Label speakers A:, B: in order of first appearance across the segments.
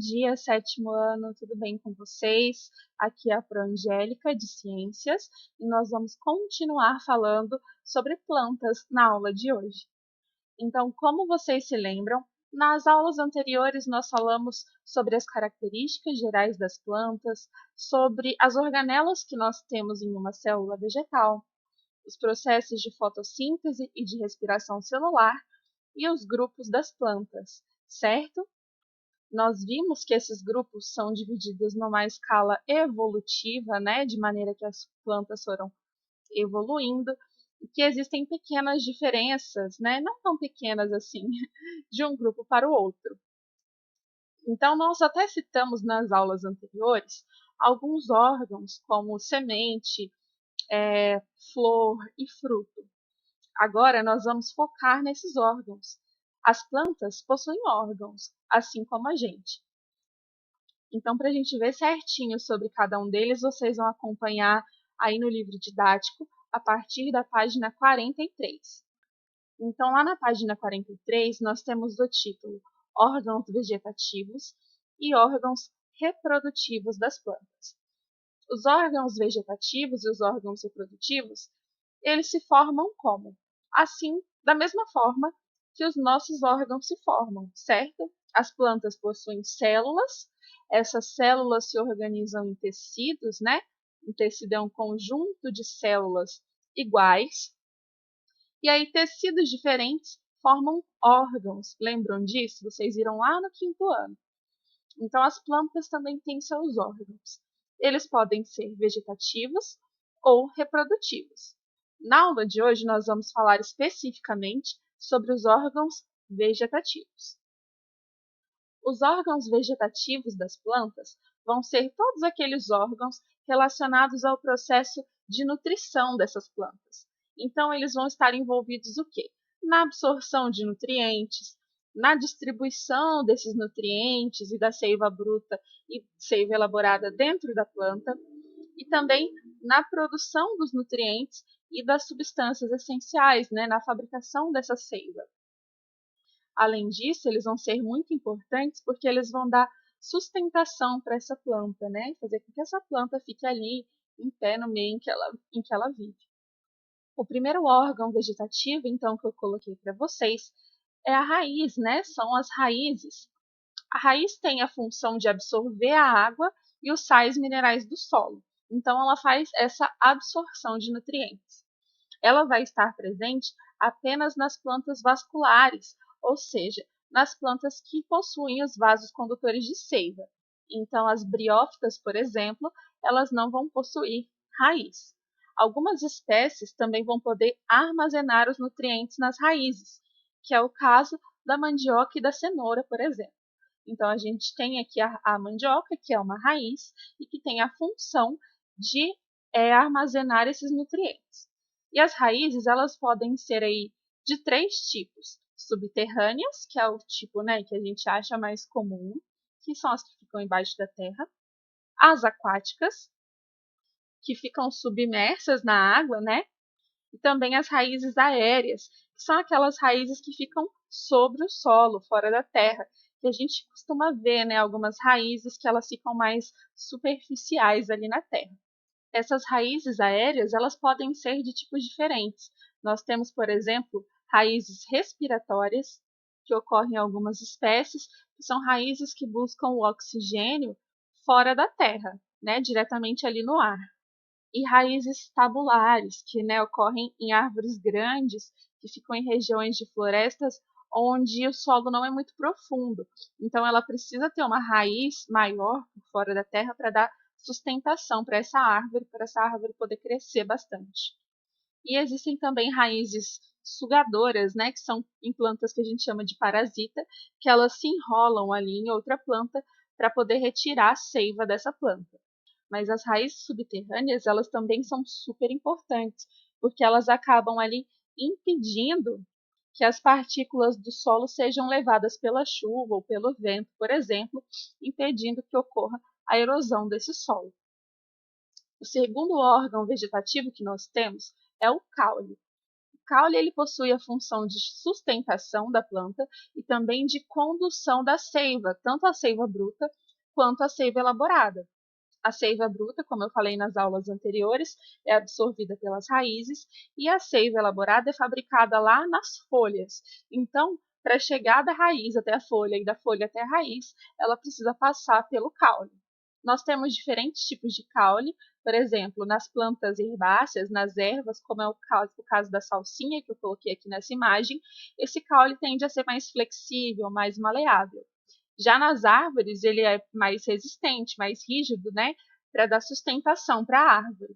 A: dia, sétimo ano, tudo bem com vocês? Aqui é a Pro Angélica de Ciências e nós vamos continuar falando sobre plantas na aula de hoje. Então, como vocês se lembram, nas aulas anteriores nós falamos sobre as características gerais das plantas, sobre as organelas que nós temos em uma célula vegetal, os processos de fotossíntese e de respiração celular e os grupos das plantas, certo? Nós vimos que esses grupos são divididos numa escala evolutiva, né, de maneira que as plantas foram evoluindo, e que existem pequenas diferenças, né, não tão pequenas assim, de um grupo para o outro. Então, nós até citamos nas aulas anteriores alguns órgãos, como semente, flor e fruto. Agora, nós vamos focar nesses órgãos. As plantas possuem órgãos, assim como a gente. Então, para a gente ver certinho sobre cada um deles, vocês vão acompanhar aí no livro didático a partir da página 43. Então, lá na página 43, nós temos o título Órgãos Vegetativos e Órgãos Reprodutivos das Plantas. Os órgãos vegetativos e os órgãos reprodutivos, eles se formam como? Assim, da mesma forma que os nossos órgãos se formam, certo? As plantas possuem células, essas células se organizam em tecidos, né? Um tecido é um conjunto de células iguais, e aí tecidos diferentes formam órgãos. Lembram disso? Vocês viram lá no quinto ano. Então, as plantas também têm seus órgãos. Eles podem ser vegetativos ou reprodutivos. Na aula de hoje, nós vamos falar especificamente sobre os órgãos vegetativos. Os órgãos vegetativos das plantas vão ser todos aqueles órgãos relacionados ao processo de nutrição dessas plantas. Então, eles vão estar envolvidos o quê? Na absorção de nutrientes, na distribuição desses nutrientes e da seiva bruta e seiva elaborada dentro da planta, e também na produção dos nutrientes e das substâncias essenciais, né, na fabricação dessa seiva. Além disso, eles vão ser muito importantes porque eles vão dar sustentação para essa planta, né, fazer com que essa planta fique ali em pé no meio em que ela vive. O primeiro órgão vegetativo, então, que eu coloquei para vocês é a raiz, né? São as raízes. A raiz tem a função de absorver a água e os sais minerais do solo. Então, ela faz essa absorção de nutrientes. Ela vai estar presente apenas nas plantas vasculares, ou seja, nas plantas que possuem os vasos condutores de seiva. Então, as briófitas, por exemplo, elas não vão possuir raiz. Algumas espécies também vão poder armazenar os nutrientes nas raízes, que é o caso da mandioca e da cenoura, por exemplo. Então, a gente tem aqui a mandioca, que é uma raiz, e que tem a função de armazenar esses nutrientes. E as raízes, elas podem ser aí de três tipos. Subterrâneas, que é o tipo, né, que a gente acha mais comum, que são as que ficam embaixo da terra. As aquáticas, que ficam submersas na água, né? E também as raízes aéreas, que são aquelas raízes que ficam sobre o solo, fora da terra, que a gente costuma ver, né, algumas raízes que elas ficam mais superficiais ali na terra. Essas raízes aéreas, elas podem ser de tipos diferentes. Nós temos, por exemplo, raízes respiratórias, que ocorrem em algumas espécies, que são raízes que buscam o oxigênio fora da terra, né, diretamente ali no ar. E raízes tabulares, que, né, ocorrem em árvores grandes, que ficam em regiões de florestas onde o solo não é muito profundo. Então, ela precisa ter uma raiz maior por fora da terra para dar sustentação para essa árvore poder crescer bastante. E existem também raízes sugadoras, né, que são em plantas que a gente chama de parasita, que elas se enrolam ali em outra planta para poder retirar a seiva dessa planta. Mas as raízes subterrâneas, elas também são super importantes, porque elas acabam ali impedindo que as partículas do solo sejam levadas pela chuva ou pelo vento, por exemplo, impedindo que ocorra a erosão desse solo. O segundo órgão vegetativo que nós temos é o caule. O caule ele possui a função de sustentação da planta e também de condução da seiva, tanto a seiva bruta quanto a seiva elaborada. A seiva bruta, como eu falei nas aulas anteriores, é absorvida pelas raízes e a seiva elaborada é fabricada lá nas folhas. Então, para chegar da raiz até a folha e da folha até a raiz, ela precisa passar pelo caule. Nós temos diferentes tipos de caule, por exemplo, nas plantas herbáceas, nas ervas, como é o caso da salsinha que eu coloquei aqui nessa imagem, esse caule tende a ser mais flexível, mais maleável. Já nas árvores, ele é mais resistente, mais rígido, né, para dar sustentação para a árvore.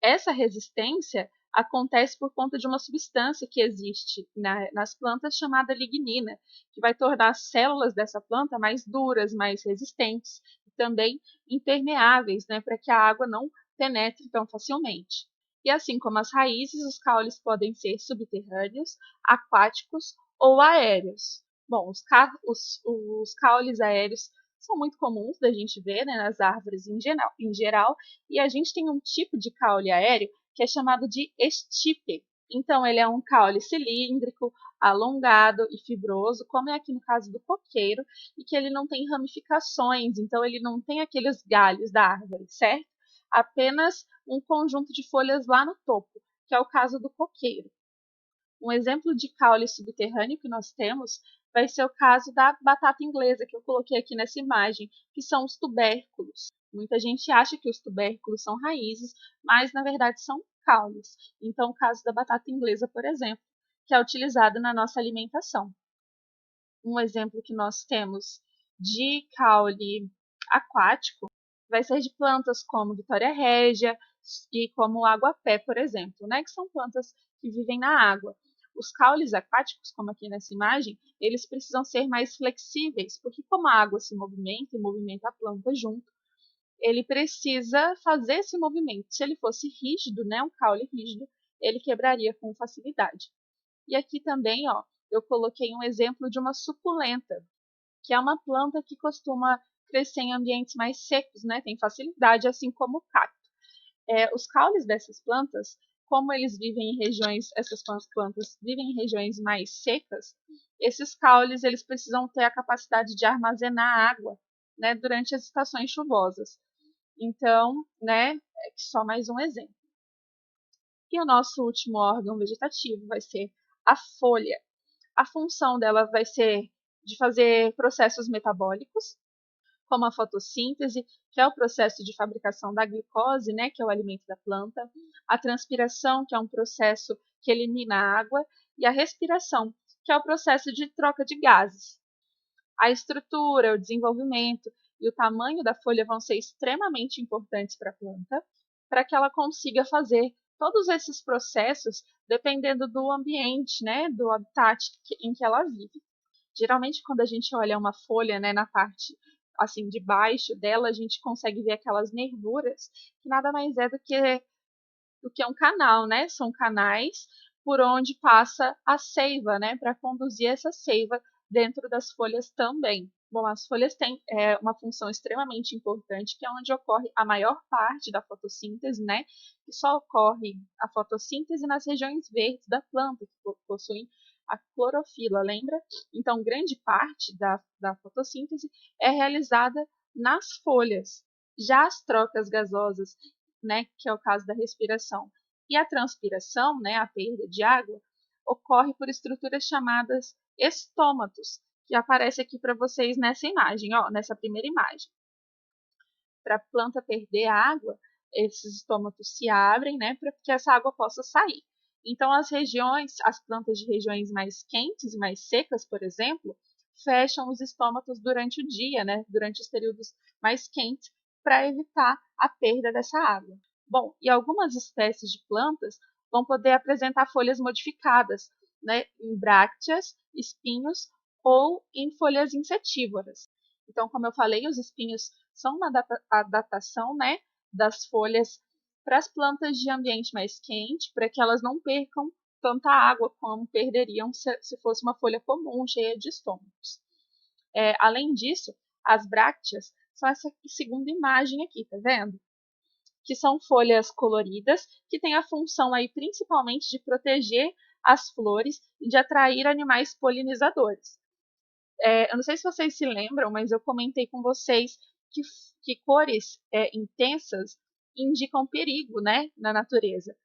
A: Essa resistência acontece por conta de uma substância que existe nas plantas chamada lignina, que vai tornar as células dessa planta mais duras, mais resistentes e também impermeáveis, né, para que a água não penetre tão facilmente. E assim como as raízes, os caules podem ser subterrâneos, aquáticos ou aéreos. Bom, os caules aéreos são muito comuns da gente ver, né, nas árvores em geral, e a gente tem um tipo de caule aéreo que é chamado de estipe. Então, ele é um caule cilíndrico, alongado e fibroso, como é aqui no caso do coqueiro, e que ele não tem ramificações, então ele não tem aqueles galhos da árvore, certo? Apenas um conjunto de folhas lá no topo, que é o caso do coqueiro. Um exemplo de caule subterrâneo que nós temos vai ser o caso da batata inglesa, que eu coloquei aqui nessa imagem, que são os tubérculos. Muita gente acha que os tubérculos são raízes, mas na verdade são caules. Então, o caso da batata inglesa, por exemplo, que é utilizado na nossa alimentação. Um exemplo que nós temos de caule aquático vai ser de plantas como Vitória régia e como água-pé, por exemplo, né, que são plantas que vivem na água. Os caules aquáticos, como aqui nessa imagem, eles precisam ser mais flexíveis, porque como a água se movimenta e movimenta a planta junto, ele precisa fazer esse movimento. Se ele fosse rígido, né, um caule rígido, ele quebraria com facilidade. E aqui também, ó, eu coloquei um exemplo de uma suculenta, que é uma planta que costuma crescer em ambientes mais secos, né, tem facilidade, assim como o cacto. Os caules dessas plantas, como eles vivem em regiões, essas plantas vivem em regiões mais secas, esses caules eles precisam ter a capacidade de armazenar água, né, durante as estações chuvosas. Então, né, só mais um exemplo. E o nosso último órgão vegetativo vai ser a folha. A função dela vai ser de fazer processos metabólicos, como a fotossíntese, que é o processo de fabricação da glicose, né, que é o alimento da planta, a transpiração, que é um processo que elimina a água, e a respiração, que é o processo de troca de gases. A estrutura, o desenvolvimento e o tamanho da folha vão ser extremamente importantes para a planta, para que ela consiga fazer todos esses processos dependendo do ambiente, né, do habitat em que ela vive. Geralmente, quando a gente olha uma folha, né, na parte assim de baixo dela, a gente consegue ver aquelas nervuras, que nada mais é do que um canal, né? São canais por onde passa a seiva, né, para conduzir essa seiva dentro das folhas também. Bom, as folhas têm uma função extremamente importante, que é onde ocorre a maior parte da fotossíntese, né? Que só ocorre a fotossíntese nas regiões verdes da planta, que possuem a clorofila, lembra? Então, grande parte da fotossíntese é realizada nas folhas. Já as trocas gasosas, né, que é o caso da respiração, e a transpiração, né, a perda de água, ocorre por estruturas chamadas estômatos, que aparece aqui para vocês nessa imagem, ó, nessa primeira imagem. Para a planta perder água, esses estômatos se abrem, né, para que essa água possa sair. Então, as plantas de regiões mais quentes e mais secas, por exemplo, fecham os estômatos durante o dia, né, durante os períodos mais quentes, para evitar a perda dessa água. Bom, e algumas espécies de plantas vão poder apresentar folhas modificadas, né, em brácteas, espinhos ou em folhas insetívoras. Então, como eu falei, os espinhos são uma adaptação, né, das folhas para as plantas de ambiente mais quente, para que elas não percam tanta água como perderiam se fosse uma folha comum, cheia de estômagos. Além disso, as brácteas são essa segunda imagem aqui, tá vendo? Que são folhas coloridas, que têm a função aí principalmente de proteger as flores e de atrair animais polinizadores. Eu não sei se vocês se lembram, mas eu comentei com vocês que cores intensas indicam perigo, né, na natureza.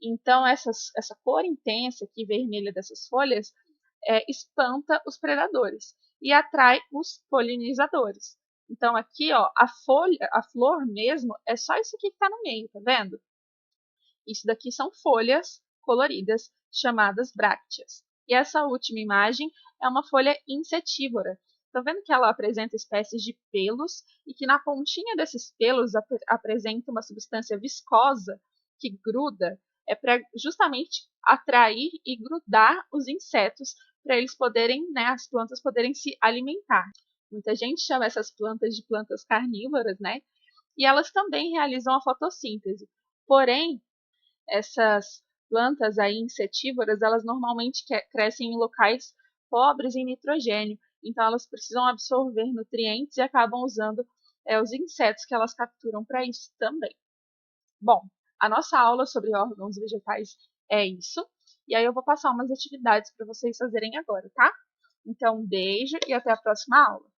A: Então, essa cor intensa aqui, vermelha dessas folhas, espanta os predadores e atrai os polinizadores. Então, aqui, ó, a flor mesmo, é só isso aqui que está no meio, tá vendo? Isso daqui são folhas coloridas, chamadas brácteas. E essa última imagem é uma folha insetívora. Estão vendo que ela apresenta espécies de pelos e que na pontinha desses pelos apresenta uma substância viscosa que gruda, para justamente atrair e grudar os insetos para eles poderem, né, as plantas poderem se alimentar. Muita gente chama essas plantas de plantas carnívoras, né? E elas também realizam a fotossíntese. Porém, essas plantas aí insetívoras, elas normalmente crescem em locais pobres em nitrogênio, então elas precisam absorver nutrientes e acabam usando os insetos que elas capturam para isso também. Bom, a nossa aula sobre órgãos vegetais é isso, e aí eu vou passar umas atividades para vocês fazerem agora, tá? Então, um beijo e até a próxima aula!